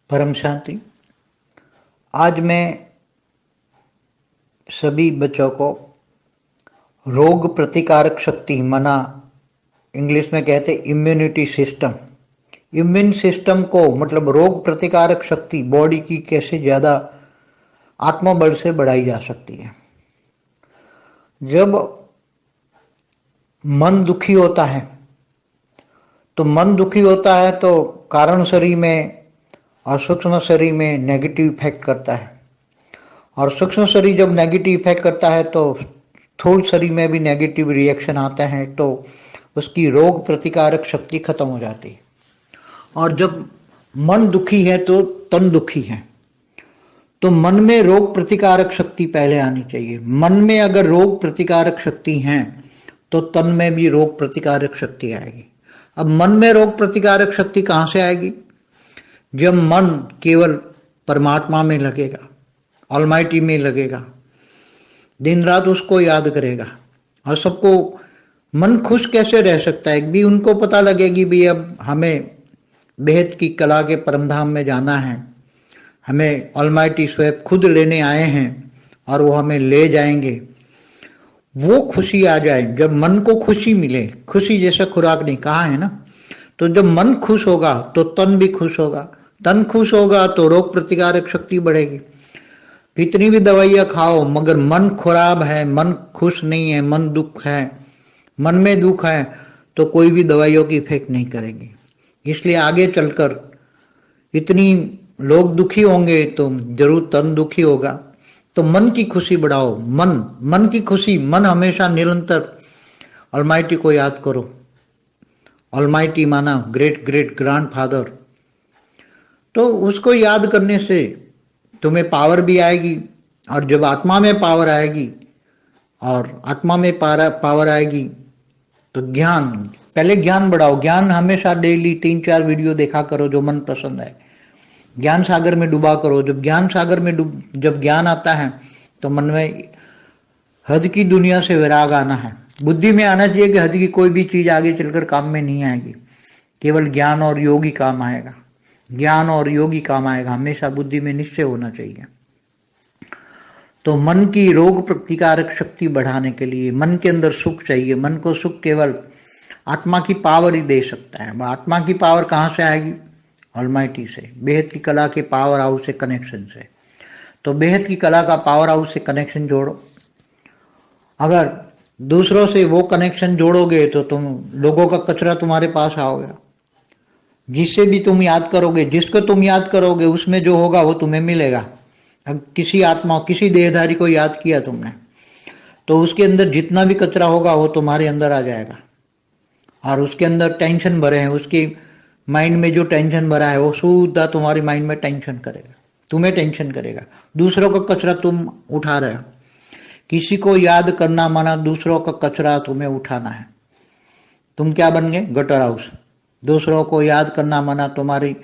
परम शांति। आज मैं सभी बच्चों को रोग प्रतिकारक शक्ति मना इंग्लिश में कहते इम्यूनिटी सिस्टम, इम्यून सिस्टम को मतलब रोग प्रतिकारक शक्ति बॉडी की कैसे ज्यादा आत्मबल से बढ़ाई जा सकती है। जब मन दुखी होता है तो कारण शरीर में और सूक्ष्म शरीर में नेगेटिव इफेक्ट करता है, और सूक्ष्म शरीर जब नेगेटिव इफेक्ट करता है तो स्थूल शरीर में भी नेगेटिव रिएक्शन आता है, तो उसकी रोग प्रतिकारक शक्ति खत्म हो जाती है। और जब मन दुखी है तो तन दुखी है, तो मन में रोग प्रतिकारक शक्ति पहले आनी चाहिए। मन में अगर रोग प्रतिकारक शक्ति है तो तन में भी रोग प्रतिकारक शक्ति आएगी। अब मन में रोग प्रतिकारक शक्ति कहां से आएगी? जब मन केवल परमात्मा में लगेगा, ऑलमाइटी में लगेगा, दिन रात उसको याद करेगा। और सबको मन खुश कैसे रह सकता है? एक भी उनको पता लगेगी भी अब हमें बेहद की कला के परमधाम में जाना है, हमें ऑलमाइटी स्वयं खुद लेने आए हैं और वो हमें ले जाएंगे, वो खुशी आ जाए। जब मन को खुशी मिले, खुशी जैसा खुराक नहीं कहा है ना, तो जब मन खुश होगा तो तन भी खुश होगा, तन खुश होगा तो रोग प्रतिकारक शक्ति बढ़ेगी। कितनी भी दवाइयां खाओ मगर मन खराब है, मन खुश नहीं है, मन दुख है, मन में दुख है, तो कोई भी दवाइयों की इफेक्ट नहीं करेगी। इसलिए आगे चलकर इतनी लोग दुखी होंगे तो जरूर तन दुखी होगा। तो मन की खुशी बढ़ाओ, मन की खुशी, मन हमेशा निरंतर ऑलमाइटी को याद करो। ऑलमाइटी माना ग्रेट ग्रेट ग्रैंड फादर, तो उसको याद करने से तुम्हें पावर भी आएगी। और जब आत्मा में पावर आएगी और आत्मा में पावर आएगी तो ज्ञान, पहले ज्ञान बढ़ाओ। ज्ञान हमेशा डेली 3-4 वीडियो देखा करो जो मन पसंद है, ज्ञान सागर में डूबा करो। जब ज्ञान सागर में जब ज्ञान आता है तो मन में हद की दुनिया से विराग आना है। बुद्धि में आना चाहिए कि हद की कोई भी चीज आगे चलकर काम में नहीं आएगी, केवल ज्ञान और योग ही काम आएगा, ज्ञान और योग ही काम आएगा। हमेशा बुद्धि में निश्चय होना चाहिए। तो मन की रोग प्रतिकारक शक्ति बढ़ाने के लिए मन के अंदर सुख चाहिए। मन को सुख केवल आत्मा की पावर ही दे सकता है। आत्मा की पावर कहाँ से आएगी? ऑलमाइटी से, बेहद की कला के पावर हाउस से कनेक्शन से। तो बेहद की कला का पावर हाउस से कनेक्शन जोड़ो। अगर दूसरों से वो कनेक्शन जोड़ोगे तो तुम लोगों का कचरा तुम्हारे पास आओगे। जिससे भी तुम याद करोगे, जिसको तुम याद करोगे उसमें जो होगा वो तुम्हें मिलेगा। अब किसी आत्मा, किसी देहधारी को याद किया तुमने तो उसके अंदर जितना भी कचरा होगा वो तुम्हारे अंदर आ जाएगा। और उसके अंदर टेंशन भरे हैं, उसकी माइंड में जो टेंशन भरा है वो सीधा तुम्हारी माइंड में टेंशन करेगा, तुम्हें टेंशन करेगा। दूसरों का कचरा तुम उठा रहे हो। किसी को याद करना माना दूसरों का कचरा तुम्हें उठाना है। तुम क्या बन गए? Gutter house. दूसरों को याद करना माना तुम्हारी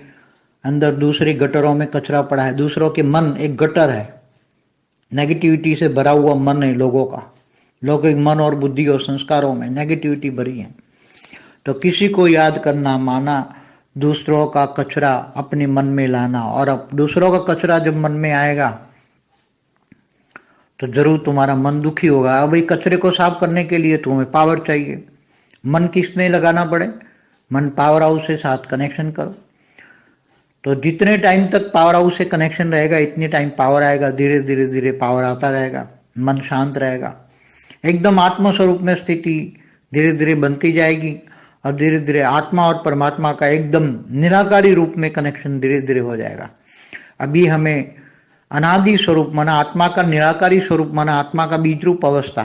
अंदर दूसरे गटरों में कचरा पड़ा है। दूसरों के मन एक गटर है, नेगेटिविटी से भरा हुआ मन है लोगों का। लोगों के मन और बुद्धि और संस्कारों में नेगेटिविटी भरी है। तो किसी को याद करना माना दूसरों का कचरा अपने मन में लाना। और अब दूसरों का कचरा जब मन में आएगा तो जरूर तुम्हारा मन दुखी होगा। अब ये कचरे को साफ करने के लिए तुम्हें पावर चाहिए। मन किसमें लगाना पड़े? मन पावर हाउस से साथ कनेक्शन करो। तो जितने टाइम तक पावर हाउस से कनेक्शन रहेगा इतने टाइम पावर आएगा। धीरे धीरे धीरे पावर आता रहेगा, मन शांत रहेगा, एकदम आत्मस्वरूप में स्थिति धीरे धीरे बनती जाएगी। और धीरे धीरे आत्मा और परमात्मा का एकदम निराकारी रूप में कनेक्शन धीरे धीरे हो जाएगा। अभी हमें अनादि स्वरूप माना आत्मा का निराकारी स्वरूप माना आत्मा का बीज रूप अवस्था,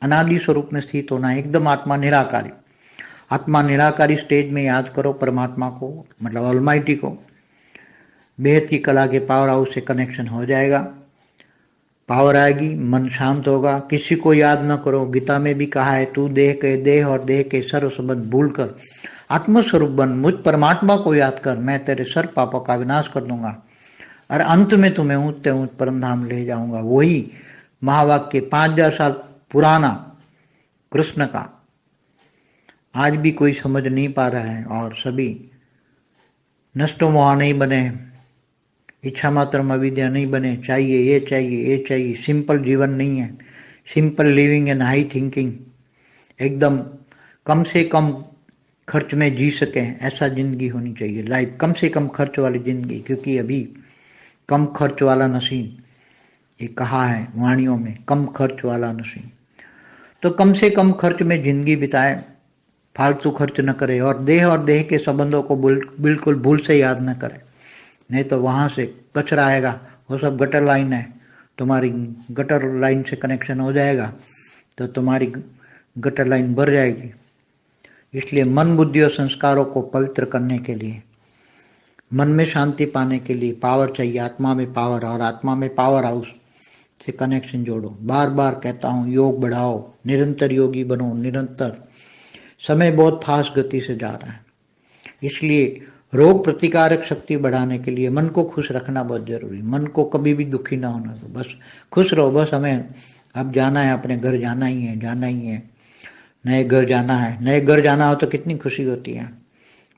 अनादि स्वरूप में स्थित होना, एकदम आत्मा निराकारी। आत्मा निराकारी स्टेज में याद करो परमात्मा को, मतलब ऑलमाइटी को। बेहद की कला के पावर हाउस से कनेक्शन हो जाएगा, पावर आएगी, मन शांत होगा। किसी को याद न करो। गीता में भी कहा है तू देह और देह के सर्व संबंध भूलकर आत्मस्वरूप बन, मुझ परमात्मा को याद कर, मैं तेरे सर्व पापों का विनाश कर दूंगा और अंत में तुम्हें ऊंचते ऊंच परमधाम ले जाऊंगा। वही महावाक्य 5000 साल पुराना कृष्ण का आज भी कोई समझ नहीं पा रहा है और सभी नष्टो मोहा नहीं बने इच्छा मात्र में अविद्या नहीं बने, चाहिए ये चाहिए ये चाहिए। सिंपल जीवन नहीं है, simple living and high thinking, एकदम कम से कम खर्च में जी सकें ऐसा जिंदगी होनी चाहिए। लाइफ कम से कम खर्च वाली जिंदगी, क्योंकि अभी कम खर्च वाला नसीब, ये कहा है वाणियों में, कम खर्च वाला नसीब। तो कम से कम खर्च में जिंदगी बिताए, फालतू खर्च न करे, और देह के संबंधों को बिल्कुल भूल से याद न करे, नहीं तो वहां से कचरा आएगा। वो सब गटर लाइन है, तुम्हारी गटर लाइन से कनेक्शन हो जाएगा तो तुम्हारी गटर लाइन भर जाएगी। इसलिए मन बुद्धि और संस्कारों को पवित्र करने के लिए, मन में शांति पाने के लिए पावर चाहिए, आत्मा में पावर, और आत्मा में पावर हाउस से कनेक्शन जोड़ो। बार बार कहता हूँ, योग बढ़ाओ, निरंतर योगी बनो, निरंतर। समय बहुत फास्ट गति से जा रहा है, इसलिए रोग प्रतिकारक शक्ति बढ़ाने के लिए मन को खुश रखना बहुत जरूरी। मन को कभी भी दुखी ना होना दो, बस खुश रहो। बस हमें अब जाना है, अपने घर जाना ही है, जाना ही है, नए घर जाना है। नए घर जाना हो तो कितनी खुशी होती है।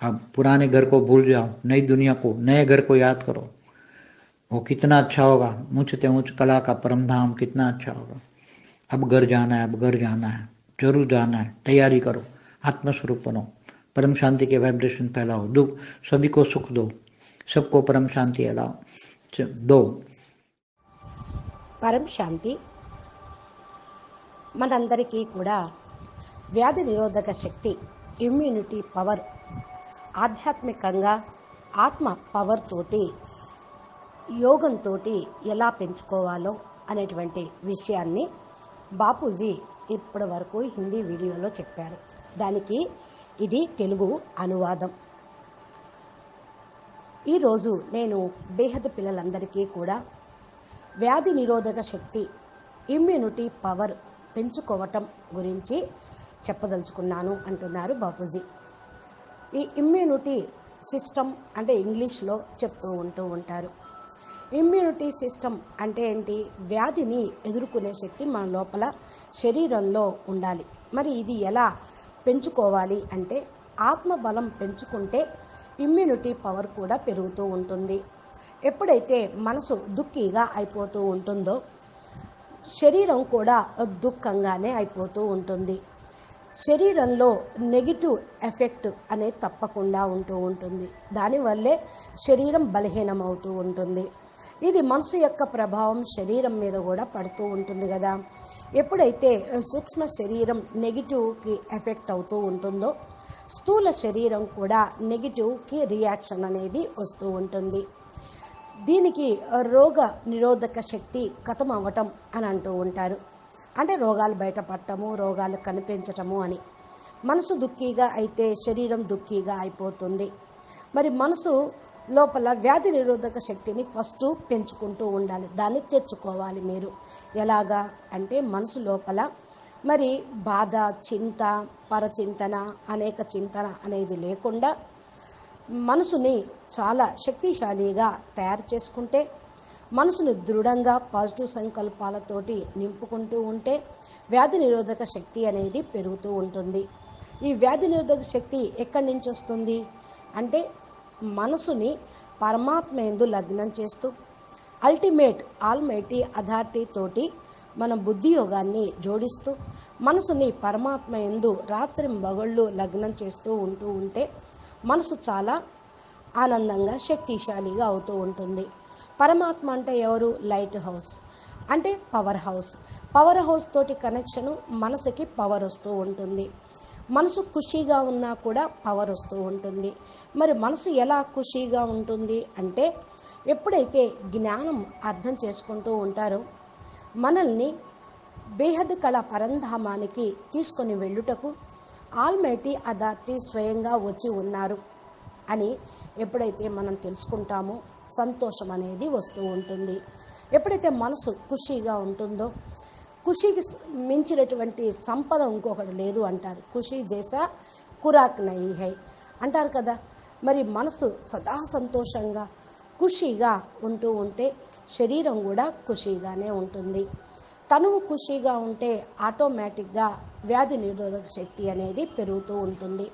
अब पुराने घर को भूल जाओ, नई दुनिया को, नए घर को याद करो, वो कितना अच्छा होगा। ऊंचते ऊंच कला का परम धाम कितना अच्छा होगा। अब घर जाना है, अब घर जाना है, जरूर जाना है, तैयारी करो, आत्मस्वरूप बनो, परम शांति के वाइब्रेशन फैलाओ, दुख सभी को सुख दो, सबको परम शांति दो। పరం శాంతి మనందరికీ కూడా వ్యాధి నిరోధక శక్తి, ఇమ్యూనిటీ పవర్, ఆధ్యాత్మికంగా ఆత్మ పవర్ తోటి, యోగంతో ఎలా పెంచుకోవాలో అనేటువంటి విషయాన్ని బాపూజీ ఇప్పటి వరకు హిందీ వీడియోలో చెప్పారు. దానికి ఇది తెలుగు అనువాదం. ఈరోజు నేను బేహద్ పిల్లలందరికీ కూడా వ్యాధి నిరోధక శక్తి, ఇమ్యూనిటీ పవర్ పెంచుకోవటం గురించి చెప్పదలుచుకున్నాను అంటున్నారు బాపూజీ. ఈ ఇమ్యూనిటీ సిస్టమ్ అంటే ఇంగ్లీష్లో చెప్తూ ఉంటారు. ఇమ్యూనిటీ సిస్టమ్ అంటే ఏంటి? వ్యాధిని ఎదుర్కొనే శక్తి మన లోపల శరీరంలో ఉండాలి. మరి ఇది ఎలా పెంచుకోవాలి అంటే, ఆత్మబలం పెంచుకుంటే ఇమ్యూనిటీ పవర్ కూడా పెరుగుతూ ఉంటుంది. ఎప్పుడైతే మనసు దుఃఖీగా అయిపోతూ ఉంటుందో, శరీరం కూడా దుఃఖంగానే అయిపోతూ ఉంటుంది. శరీరంలో నెగిటివ్ ఎఫెక్ట్ అనేది తప్పకుండా ఉంటుంది. దానివల్లే శరీరం బలహీనమవుతూ ఉంటుంది. ఇది మనసు యొక్క ప్రభావం శరీరం మీద కూడా పడుతూ ఉంటుంది కదా. ఎప్పుడైతే సూక్ష్మ శరీరం నెగిటివ్కి ఎఫెక్ట్ అవుతూ ఉంటుందో, స్థూల శరీరం కూడా నెగిటివ్కి రియాక్షన్ అనేది వస్తూ ఉంటుంది. దీనికి రోగ నిరోధక శక్తి ఖతం అవ్వటం అని అంటూ ఉంటారు. అంటే రోగాలు బయటపడటము, రోగాలు కనిపించటము అని. మనసు దుఃఖీగా అయితే శరీరం దుఃఖీగా అయిపోతుంది. మరి మనసు లోపల వ్యాధి నిరోధక శక్తిని ఫస్ట్ పెంచుకుంటూ ఉండాలి, దాన్ని తెచ్చుకోవాలి మీరు. ఎలాగా అంటే, మనసు లోపల మరి బాధ, చింత, పరచింతన, అనేక చింతన అనేది లేకుండా మనసుని చాలా శక్తిశాలిగా తయారు చేసుకుంటే, మనసుని దృఢంగా పాజిటివ్ సంకల్పాలతోటి నింపుకుంటూ ఉంటే వ్యాధి నిరోధక శక్తి అనేది పెరుగుతూ ఉంటుంది. ఈ వ్యాధి నిరోధక శక్తి ఎక్కడి నుంచి వస్తుంది అంటే, మనసుని పరమాత్మ యందు లగ్నం చేస్తూ, అల్టిమేట్ ఆల్మైటీ అథారిటీ తోటి మన బుద్ధి యోగాన్ని జోడిస్తూ, మనసుని పరమాత్మ యందు రాత్రింబగళ్ళు లగ్నం చేస్తూ ఉంటే మనసు చాలా ఆనందంగా శక్తిశాలిగా అవుతూ ఉంటుంది. పరమాత్మ అంటే ఎవరు? లైట్ హౌస్ అంటే పవర్ హౌస్. పవర్ హౌస్ తోటి కనెక్షను మనసుకి పవర్ వస్తూ ఉంటుంది. మనసు ఖుషీగా ఉన్నా కూడా పవర్ వస్తూ ఉంటుంది. మరి మనసు ఎలా ఖుషీగా ఉంటుంది అంటే, ఎప్పుడైతే జ్ఞానం అర్థం చేసుకుంటూ ఉంటారో, మనల్ని బేహద్ కళ పరంధామానికి తీసుకొని వెళ్ళుటకు ఆల్మైటీ అథారిటీ స్వయంగా వచ్చి ఉన్నారు అని ఎప్పుడైతే మనం తెలుసుకుంటామో సంతోషం అనేది వస్తూ ఉంటుంది. ఎప్పుడైతే మనసు ఖుషీగా ఉంటుందో, ఖుషీకి మించినటువంటి సంపద ఇంకొకటి లేదు అంటారు. ఖుషీ జైసా ఖురాక్ నహీ హై అంటారు కదా. మరి మనసు సదా సంతోషంగా ఖుషీగా ఉంటే శరీరం కూడా ఖుషీగానే ఉంటుంది. తనువు ఖుషీగా ఉంటే ఆటోమేటిక్గా వ్యాధి నిరోధక శక్తి అనేది పెరుగుతూ ఉంటుంది.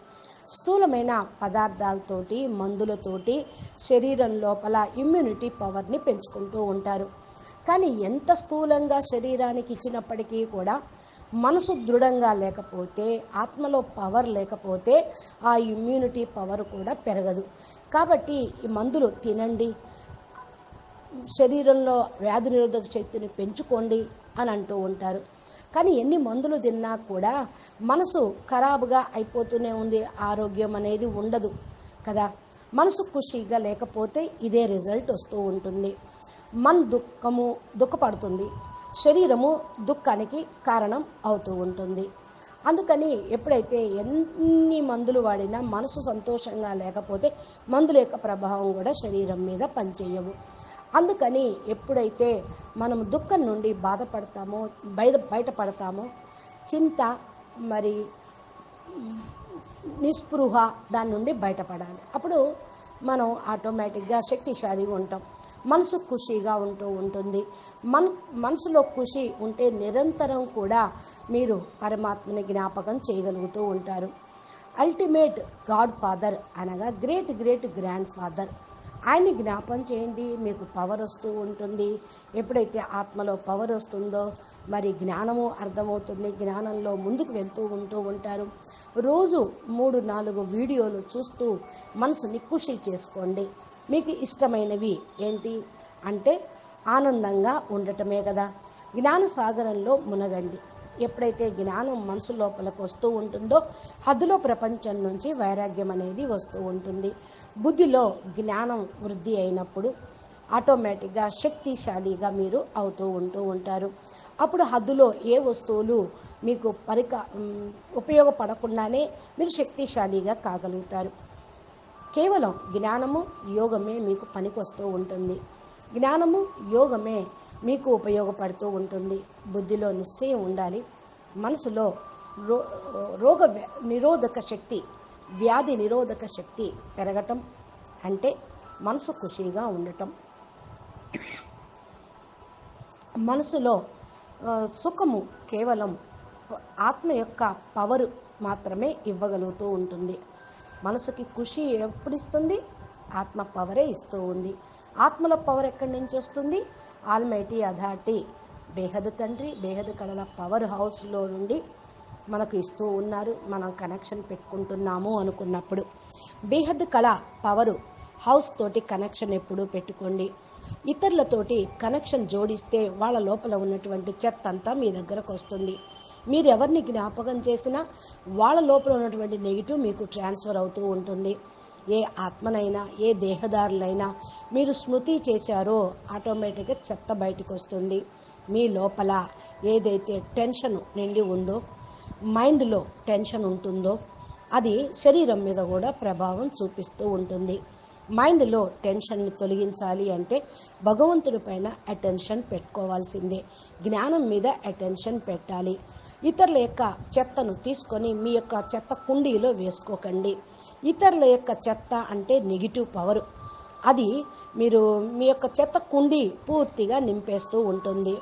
స్థూలమైన పదార్థాలతోటి, మందులతోటి శరీరం లోపల ఇమ్యూనిటీ పవర్ని పెంచుకుంటూ ఉంటారు. కానీ ఎంత స్థూలంగా శరీరానికి ఇచ్చినప్పటికీ కూడా మనసు దృఢంగా లేకపోతే, ఆత్మలో పవర్ లేకపోతే ఆ ఇమ్యూనిటీ పవర్ కూడా పెరగదు. కాబట్టి ఈ మందులు తినండి, శరీరంలో వ్యాధి నిరోధక శక్తిని పెంచుకోండి అని అంటూ ఉంటారు. కానీ ఎన్ని మందులు తిన్నా కూడా మనసు ఖరాబుగా అయిపోతూనే ఉంది, ఆరోగ్యం అనేది ఉండదు కదా. మనసు ఖుషీగా లేకపోతే ఇదే రిజల్ట్ వస్తూ ఉంటుంది. దుఃఖపడుతుంది, శరీరము దుఃఖానికి కారణం అవుతూ ఉంటుంది. అందుకని ఎప్పుడైతే ఎన్ని మందులు వాడినా మనసు సంతోషంగా లేకపోతే మందుల యొక్క ప్రభావం కూడా శరీరం మీద పనిచేయవు. అందుకని ఎప్పుడైతే మనం దుఃఖం నుండి బాధపడతామో, బయటపడతామో, చింత మరి నిస్పృహ దాని నుండి బయటపడాలి. అప్పుడు మనం ఆటోమేటిక్గా శక్తిశాలిగా ఉంటాం, మనసు ఖుషీగా ఉంటూ ఉంటుంది. మనసులో ఖుషి ఉంటే నిరంతరం కూడా మీరు పరమాత్మని జ్ఞాపకం చేయగలుగుతూ ఉంటారు. అల్టిమేట్ గాడ్ ఫాదర్ అనగా గ్రేట్ గ్రేట్ గ్రాండ్ ఫాదర్, ఆయన్ని జ్ఞాపం చేయండి, మీకు పవర్ వస్తూ ఉంటుంది. ఎప్పుడైతే ఆత్మలో పవర్ వస్తుందో మరి జ్ఞానము అర్థమవుతుంది, జ్ఞానంలో ముందుకు వెళ్తూ ఉంటారు. రోజు 3-4 వీడియోలు చూస్తూ మనసుని ఖుషి చేసుకోండి. మీకు ఇష్టమైనవి ఏంటి అంటే ఆనందంగా ఉండటమే కదా. జ్ఞాన సాగరంలో మునగండి. ఎప్పుడైతే జ్ఞానం మనసు లోపలికి వస్తూ ఉంటుందో హద్దులో ప్రపంచం నుంచి వైరాగ్యం అనేది వస్తూ ఉంటుంది. బుద్ధిలో జ్ఞానం వృద్ధి అయినప్పుడు ఆటోమేటిక్గా శక్తిశాలిగా మీరు అవుతూ ఉంటారు. అప్పుడు హద్దులో ఏ వస్తువులు మీకు ఉపయోగపడకుండానే మీరు శక్తిశాలిగా కాగలుగుతారు. కేవలం జ్ఞానము యోగమే మీకు పనికొస్తూ ఉంటుంది. జ్ఞానము యోగమే మీకు ఉపయోగపడుతూ ఉంటుంది. బుద్ధిలో నిశ్చయం ఉండాలి. మనసులో రోగ నిరోధక శక్తి, వ్యాధి నిరోధక శక్తి పెరగటం అంటే మనసు ఖుషీగా ఉండటం. మనసులో సుఖము కేవలం ఆత్మ యొక్క పవర్ మాత్రమే ఇవ్వగలుగుతూ ఉంటుంది. మనసుకి ఖుషి ఎప్పుడు ఇస్తుంది? ఆత్మ పవరే ఇస్తూ ఉంది. ఆత్మల పవర్ ఎక్కడి నుంచి వస్తుంది? ఆల్మైటీ అథారిటీ బేహదు తండ్రి, బేహదు కళల పవర్ హౌస్లో నుండి మనకు ఇస్తూ ఉన్నారు. మనం కనెక్షన్ పెట్టుకుంటున్నాము అనుకున్నప్పుడు బేహదు కళ పవరు హౌస్ తోటి కనెక్షన్ ఎప్పుడూ పెట్టుకోండి. ఇతరులతోటి కనెక్షన్ జోడిస్తే వాళ్ళ లోపల ఉన్నటువంటి చెత్త అంతా మీ దగ్గరకు వస్తుంది. మీరు ఎవరిని జ్ఞాపకం చేసినా వాళ్ళ లోపల ఉన్నటువంటి నెగిటివ్ మీకు ట్రాన్స్ఫర్ అవుతూ ఉంటుంది. ఏ ఆత్మనైనా ఏ దేహదారులైనా మీరు స్మృతి చేశారో ఆటోమేటిక్గా చెత్త బయటకు వస్తుంది. మీ లోపల ఏదైతే టెన్షన్ నిండి ఉందో, మైండ్లో టెన్షన్ ఉంటుందో అది శరీరం మీద కూడా ప్రభావం చూపిస్తూ ఉంటుంది. మైండ్లో టెన్షన్ని తొలగించాలి అంటే భగవంతుడి పైన అటెన్షన్ పెట్టుకోవాల్సిందే. జ్ఞానం మీద అటెన్షన్ పెట్టాలి. ఇతరుల యొక్క చెత్తను తీసుకొని మీ యొక్క చెత్త కుండీలో వేసుకోకండి. ఇతరుల యొక్క చెత్త అంటే నెగిటివ్ పవర్, అది మీరు మీ యొక్క చెత్త కుండీ పూర్తిగా నింపేస్తూ ఉంటుంది.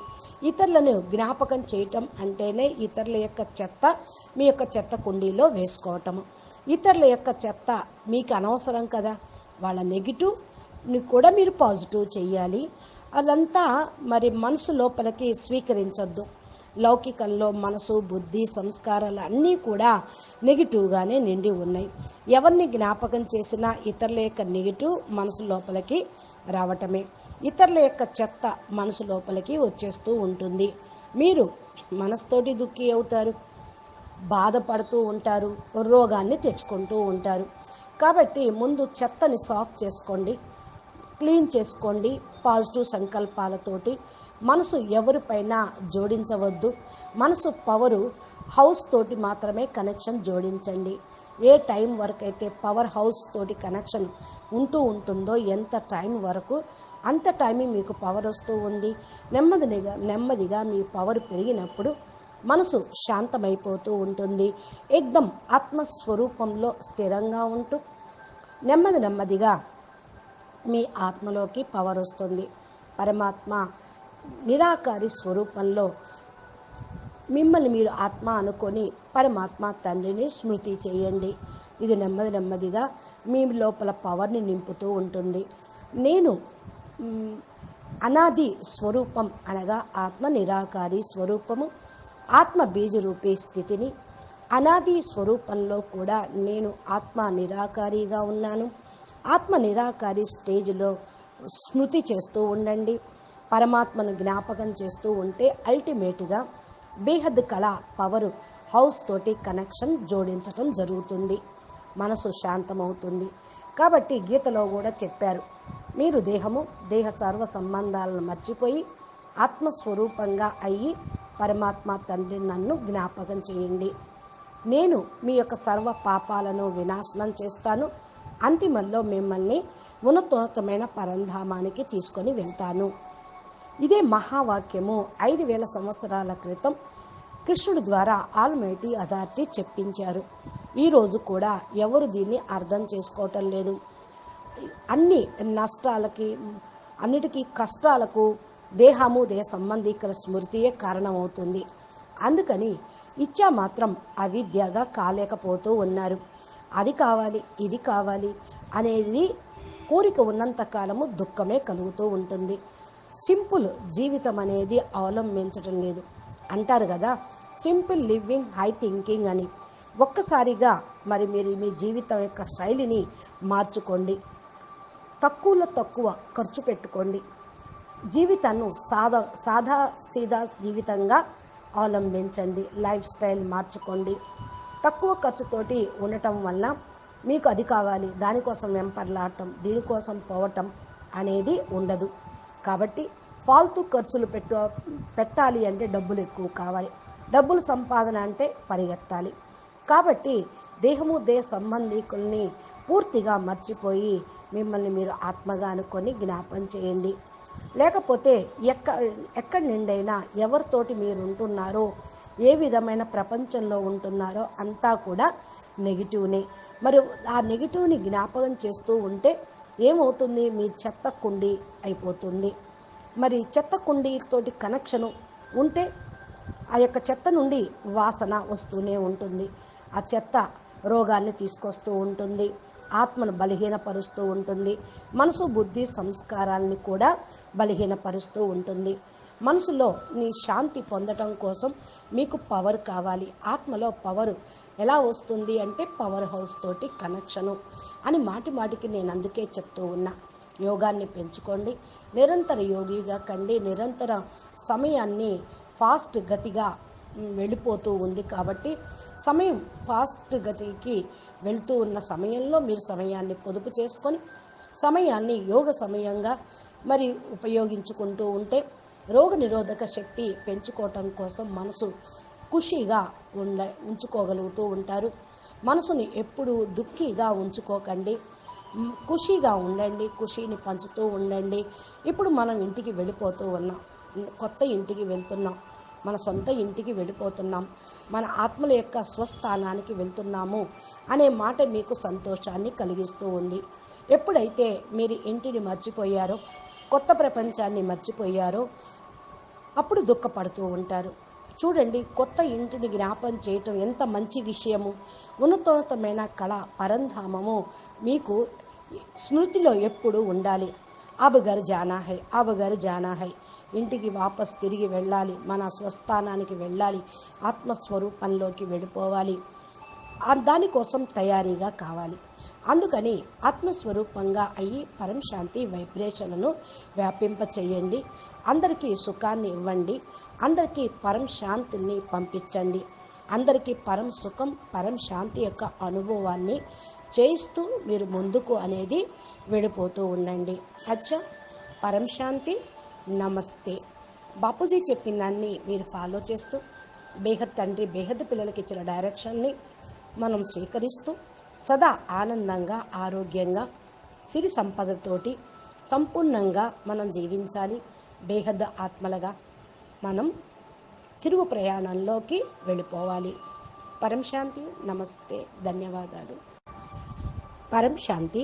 ఇతరులను జ్ఞాపకం చేయటం అంటేనే ఇతరుల యొక్క చెత్త మీ యొక్క చెత్త కుండీలో వేసుకోవటము. ఇతరుల యొక్క చెత్త మీకు అనవసరం కదా, వాళ్ళ నెగిటివ్ని కూడా మీరు పాజిటివ్ చేయాలి. అదంతా మరి మనసు లోపలికి స్వీకరించొద్దు. లౌకికంలో మనసు, బుద్ధి, సంస్కారాలు అన్నీ కూడా నెగిటివ్గానే నిండి ఉన్నాయి. ఎవరిని జ్ఞాపకం చేసినా ఇతరుల యొక్క నెగిటివ్ మనసు లోపలికి రావటమే. ఇతరుల యొక్క చెత్త మనసు లోపలికి వచ్చేస్తూ ఉంటుంది. మీరు మనసుతోటి దుఃఖి అవుతారు, బాధపడుతూ ఉంటారు, రోగాన్ని తెచ్చుకుంటూ ఉంటారు. కాబట్టి ముందు చెత్తని సాఫ్ చేసుకోండి, క్లీన్ చేసుకోండి. పాజిటివ్ సంకల్పాలతోటి మనసు ఎవరిపైన జోడించవద్దు. మనసు పవరు హౌస్ తోటి మాత్రమే కనెక్షన్ జోడించండి. ఏ టైం వరకు అయితే పవర్ హౌస్ తోటి కనెక్షన్ ఉంటుందో ఎంత టైం వరకు అంత టైం మీకు పవర్ వస్తూ ఉంది. నెమ్మదిగా మీ పవర్ పెరిగినప్పుడు మనసు శాంతమైపోతూ ఉంటుంది. ఏకదం ఆత్మస్వరూపంలో స్థిరంగా ఉంటూ నెమ్మదిగా మీ ఆత్మలోకి పవర్ వస్తుంది. పరమాత్మ నిరాకారి స్వరూపంలో మిమ్మల్ని మీరు ఆత్మ అనుకొని పరమాత్మ తండ్రిని స్మృతి చేయండి. ఇది నెమ్మది నెమ్మదిగా మీ లోపల పవర్ని నింపుతూ ఉంటుంది. నేను అనాది స్వరూపం అనగా ఆత్మ నిరాకారి స్వరూపము, ఆత్మ బీజరూపీ స్థితిని. అనాది స్వరూపంలో కూడా నేను ఆత్మ నిరాకారిగా ఉన్నాను. ఆత్మ నిరాకారి స్టేజ్లో స్మృతి చేస్తూ ఉండండి. పరమాత్మను జ్ఞాపకం చేస్తూ ఉంటే అల్టిమేట్గా బేహద్ కళ పవరు హౌస్ తోటి కనెక్షన్ జోడించటం జరుగుతుంది. మనసు శాంతమవుతుంది. కాబట్టి గీతలో కూడా చెప్పారు, మీరు దేహ సర్వ సంబంధాలను మర్చిపోయి ఆత్మస్వరూపంగా అయ్యి పరమాత్మ తండ్రి నన్ను జ్ఞాపకం చేయండి. నేను మీ యొక్క సర్వ పాపాలను వినాశనం చేస్తాను. అంతిమంలో మిమ్మల్ని ఉన్నతోన్నతమైన పరంధామానికి తీసుకొని వెళ్తాను. ఇదే మహావాక్యము 5000 సంవత్సరాల క్రితం కృష్ణుడి ద్వారా ఆల్మైటీ అథారిటీ చెప్పించారు. ఈరోజు కూడా ఎవరు దీన్ని అర్థం చేసుకోవటం లేదు. అన్ని నష్టాలకి, అన్నిటికీ కష్టాలకు దేహ సంబంధికుల స్మృతియే కారణమవుతుంది. అందుకని ఇచ్చా మాత్రం అవిద్యగా కాలేకపోతూ ఉన్నారు. అది కావాలి, ఇది కావాలి అనేది కోరిక ఉన్నంత కాలము దుఃఖమే కలుగుతూ ఉంటుంది. సింపుల్ జీవితం అనేది అవలంబించటం లేదు. అంటారు కదా, సింపుల్ లివింగ్ హై థింకింగ్ అని. ఒక్కసారిగా మరి మీరు మీ జీవితం యొక్క శైలిని మార్చుకోండి. తక్కువలో తక్కువ ఖర్చు పెట్టుకోండి. జీవితాన్ని సాదా సీదా జీవితంగా అవలంబించండి. లైఫ్ స్టైల్ మార్చుకోండి. తక్కువ ఖర్చుతోటి ఉండటం వల్ల మీకు అది కావాలి, దానికోసం వెంపర్లాడటం, దీనికోసం పోవటం అనేది ఉండదు. కాబట్టి ఫాల్తూ ఖర్చులు పెట్టాలి అంటే డబ్బులు ఎక్కువ కావాలి. డబ్బులు సంపాదన అంటే పరిగెత్తాలి. కాబట్టి దేహ సంబంధికుల్ని పూర్తిగా మర్చిపోయి మిమ్మల్ని మీరు ఆత్మగా అనుకొని జ్ఞాపం చేయండి. లేకపోతే ఎక్కడి నుండైనా ఎవరితోటి మీరు ఉంటున్నారో, ఏ విధమైన ప్రపంచంలో ఉంటున్నారో అంతా కూడా నెగిటివ్నే. మరి ఆ నెగిటివ్ని జ్ఞాపకం చేస్తూ ఉంటే ఏమవుతుంది? మీ చెత్త కుండీ అయిపోతుంది. మరి చెత్త కుండీతోటి కనెక్షను ఉంటే ఆ యొక్క చెత్త నుండి వాసన వస్తూనే ఉంటుంది. ఆ చెత్త రోగాన్ని తీసుకొస్తూ ఉంటుంది, ఆత్మను బలహీనపరుస్తూ ఉంటుంది, మనసు బుద్ధి సంస్కారాలని కూడా బలహీనపరుస్తూ ఉంటుంది. మనసులో నీ శాంతి పొందటం కోసం మీకు పవర్ కావాలి. ఆత్మలో పవర్ ఎలా వస్తుంది అంటే పవర్ హౌస్ తోటి కనెక్షను అని మాటికి నేను అందుకే చెప్తూ ఉన్నా. యోగాన్ని పెంచుకోండి, నిరంతర యోగిగా కండి. నిరంతర సమయాన్ని ఫాస్ట్ గతిగా వెళ్ళిపోతూ ఉంది కాబట్టి సమయం ఫాస్ట్ గతికి వెళ్తూ ఉన్న సమయంలో మీరు సమయాన్ని పొదుపు చేసుకొని సమయాన్ని యోగ సమయంగా మరి ఉపయోగించుకుంటూ ఉంటే రోగ నిరోధక శక్తి పెంచుకోవటం కోసం మనసు ఖుషీగా ఉంచుకోగలుగుతూ ఉంటారు. మనసుని ఎప్పుడు దుఃఖీగా ఉంచుకోకండి, ఖుషీగా ఉండండి, ఖుషీని పంచుతూ ఉండండి. ఇప్పుడు మనం ఇంటికి వెళ్ళిపోతూ ఉన్నాం, కొత్త ఇంటికి వెళ్తున్నాం, మన సొంత ఇంటికి వెళ్ళిపోతున్నాం, మన ఆత్మల యొక్క స్వస్థానానికి వెళ్తున్నాము అనే మాట మీకు సంతోషాన్ని కలిగిస్తూ ఉంది. ఎప్పుడైతే మీరు ఇంటిని మర్చిపోయారో, కొత్త ప్రపంచాన్ని మర్చిపోయారో అప్పుడు దుఃఖపడుతూ ఉంటారు. చూడండి, కొత్త ఇంటిని జ్ఞాపం చేయటం ఎంత మంచి విషయము. ఉన్నతోన్నతమైన కళ పరంధామము మీకు స్మృతిలో ఎప్పుడు ఉండాలి. అబ్ ఘర్ జానా హై, అబ్ ఘర్ జానా హై. ఇంటికి వాపస్ తిరిగి వెళ్ళాలి, మన స్వస్థానానికి వెళ్ళాలి, ఆత్మస్వరూపంలోకి వెళ్ళిపోవాలి. దానికోసం తయారీగా కావాలి. అందుకని ఆత్మస్వరూపంగా అయ్యి పరం శాంతి వైబ్రేషన్లను వ్యాపింప చేయండి. అందరికీ సుఖాన్ని ఇవ్వండి, అందరికీ పరం శాంతిని పంపించండి. అందరికీ పరం సుఖం, పరం శాంతి యొక్క అనుభవాన్ని చేయిస్తూ మీరు ముందుకు అనేది వెళ్ళిపోతూ ఉండండి. అచ్చా, పరం శాంతి. నమస్తే. బాపూజీ చెప్పిన దాన్ని మీరు ఫాలో చేస్తూ బేహద్ తండ్రి బేహద్ పిల్లలకి ఇచ్చిన డైరెక్షన్ని మనం స్వీకరిస్తూ సదా ఆనందంగా, ఆరోగ్యంగా, సిరి సంపదతోటి సంపూర్ణంగా మనం జీవించాలి. బేహద్ ఆత్మలుగా మనం తిరుగు ప్రయాణంలోకి వెళ్ళిపోవాలి. పరం శాంతి. నమస్తే. ధన్యవాదాలు. పరం శాంతి.